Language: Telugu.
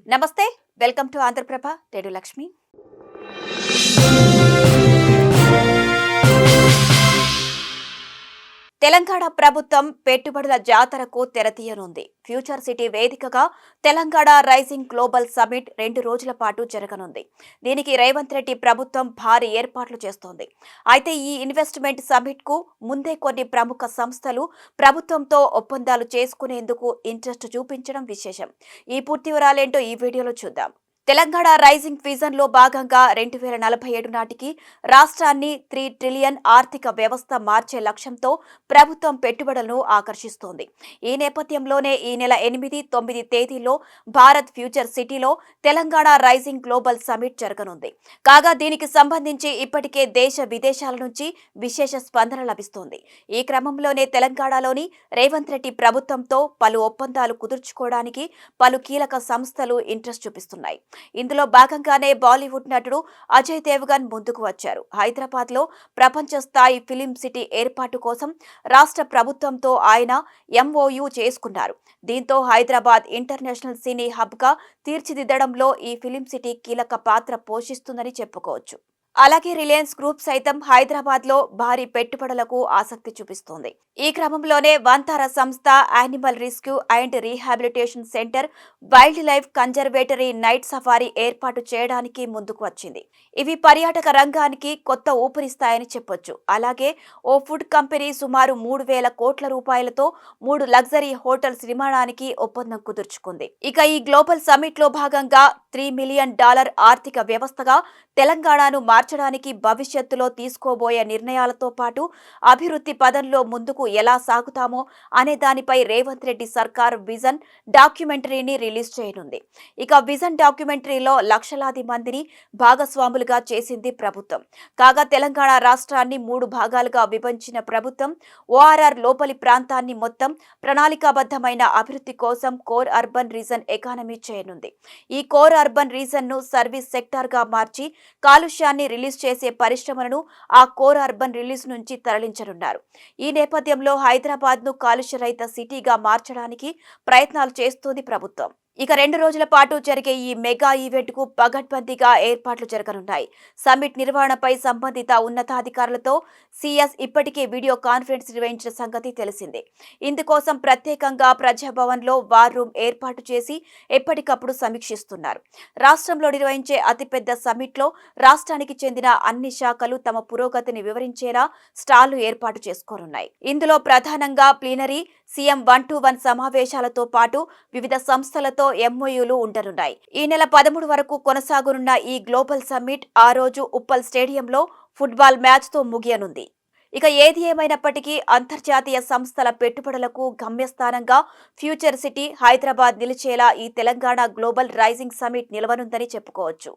నమస్తే. Welcome to Andhra Prabha. నేను లక్ష్మి. తెలంగాణ ప్రభుత్వం పెట్టుబడుల జాతరకు తెరతీయనుంది. ఫ్యూచర్ సిటీ వేదికగా తెలంగాణ రైజింగ్ గ్లోబల్ సమిట్ 2 రోజుల పాటు జరగనుంది. దీనికి రేవంత్ రెడ్డి ప్రభుత్వం భారీ ఏర్పాట్లు చేస్తోంది. అయితే ఈ ఇన్వెస్ట్మెంట్ సమిట్ కు ముందే కొన్ని ప్రముఖ సంస్థలు ప్రభుత్వంతో ఒప్పందాలు చేసుకునేందుకు ఇంట్రెస్ట్ చూపించడం విశేషం. ఈ పూర్తి వివరాలేంటో ఈ వీడియోలో చూద్దాం. తెలంగాణ రైజింగ్ విజన్ లో భాగంగా 2047 నాటికి రాష్ట్రాన్ని 3 ట్రిలియన్ ఆర్థిక వ్యవస్థ మార్చే లక్ష్యంతో ప్రభుత్వం పెట్టుబడులను ఆకర్షిస్తోంది. ఈ నేపథ్యంలోనే ఈ నెల 8, 9 తేదీల్లో భారత్ ఫ్యూచర్ సిటీలో తెలంగాణ రైజింగ్ గ్లోబల్ సమిట్ జరగనుంది. కాగా దీనికి సంబంధించి ఇప్పటికే దేశ విదేశాల నుంచి విశేష స్పందన లభిస్తోంది. ఈ క్రమంలోనే తెలంగాణలోని రేవంత్ రెడ్డి ప్రభుత్వంతో పలు ఒప్పందాలు కుదుర్చుకోవడానికి పలు కీలక సంస్థలు ఇంట్రెస్ట్ చూపిస్తున్నాయి. ఇందులో భాగంగానే బాలీవుడ్ నటుడు అజయ్ దేవగన్ ముందుకు వచ్చారు. హైదరాబాద్ లో ప్రపంచ స్థాయి ఫిలిం సిటీ ఏర్పాటు కోసం రాష్ట్ర ప్రభుత్వంతో ఆయన ఎంఓయూ చేసుకున్నారు. దీంతో హైదరాబాద్ ఇంటర్నేషనల్ సినీ హబ్ గా తీర్చిదిద్దడంలో ఈ ఫిలిం సిటీ కీలక పాత్ర పోషిస్తుందని చెప్పుకోవచ్చు. అలాగే రిలయన్స్ గ్రూప్ సైతం హైదరాబాద్ లో భారీ పెట్టుబడులకు ఆసక్తి చూపిస్తోంది. ఈ క్రమంలోనే వంతార సంస్థ animal rescue and rehabilitation centre, wild life conservatory night safari ఏర్పాటు చేయడానికి ముందుకు వచ్చింది. ఇవి పర్యాటక రంగానికి కొత్త ఊపిరిస్తాయని చెప్పొచ్చు. అలాగే ఓ ఫుడ్ కంపెనీ సుమారు 3,000 కోట్ల రూపాయలతో 3 లగ్జరీ హోటల్స్ నిర్మాణానికి ఒప్పందం కుదుర్చుకుంది. ఇక ఈ గ్లోబల్ సమిట్ లో భాగంగా $3 మిలియన్ ఆర్థిక వ్యవస్థగా తెలంగాణను మార్చడానికి భవిష్యత్తులో తీసుకోబోయే నిర్ణయాలతో పాటు అభివృద్ధి పదంలో ముందుకు ఎలా సాగుతామో అనే దానిపై రేవంత్ రెడ్డి సర్కార్ విజన్ డాక్యుమెంటరీని రిలీజ్ చేయనుంది. ఇక విజన్ డాక్యుమెంటరీలో లక్షలాది మందిని భాగస్వాములుగా చేసింది ప్రభుత్వం. కాగా తెలంగాణ రాష్ట్రాన్ని 3 భాగాలుగా విభజించిన ప్రభుత్వం ఓఆర్ఆర్ లోపలి ప్రాంతాన్ని మొత్తం ప్రణాళికాబద్ధమైన అభివృద్ధి కోసం కోర్ అర్బన్ రీజన్ ఎకానమీ చేయనుంది. ఈ కోర్ అర్బన్ రీజన్ ను సర్వీస్ సెక్టార్ గా మార్చి కాలుష్యాన్ని రిలీజ్ చేసే పరిశ్రమలను ఆ కోర్ అర్బన్ రిలీజ్ నుంచి తరలించనున్నారు. ఈ నేపథ్యంలో హైదరాబాద్ ను కాలుష్య రహిత సిటీగా మార్చడానికి ప్రయత్నాలు చేస్తోంది ప్రభుత్వం. ఇక 2 రోజుల పాటు జరిగే ఈ మెగా ఈవెంట్ కు పగడ్బందీగా ఏర్పాట్లు జరగనున్నాయి. సమ్మిట్ నిర్వహణపై సంబంధిత ఉన్నతాధికారులతో సీఎస్ ఇప్పటికే వీడియో కాన్ఫరెన్స్ నిర్వహించిన సంగతి తెలిసిందే. ఇందుకోసం ప్రత్యేకంగా ప్రజాభవన్ లో వార్ రూమ్ ఏర్పాటు చేసి ఎప్పటికప్పుడు సమీక్షిస్తున్నారు. రాష్ట్రంలో నిర్వహించే అతిపెద్ద సమ్మిట్ లో రాష్ట్రానికి చెందిన అన్ని శాఖలు తమ పురోగతిని వివరించేలా స్టాళ్లు ఏర్పాటు చేసుకోనున్నాయి. ఇందులో ప్రధానంగా ప్లీనరీ, సీఎం 1-to-1 సమావేశాలతో పాటు వివిధ సంస్థలతో ఎంఓయూలు ఉండనున్నాయి. ఈ నెల 13 వరకు కొనసాగనున్న ఈ గ్లోబల్ సమ్మిట్ ఆ రోజు ఉప్పల్ స్టేడియంలో ఫుట్బాల్ మ్యాచ్ తో ముగియనుంది. ఇక ఏది ఏమైనప్పటికీ అంతర్జాతీయ సంస్థల పెట్టుబడులకు గమ్యస్థానంగా ఫ్యూచర్ సిటీ హైదరాబాద్ నిలిచేలా ఈ తెలంగాణ గ్లోబల్ రైజింగ్ సమ్మిట్ నిలవనుందని చెప్పుకోవచ్చు.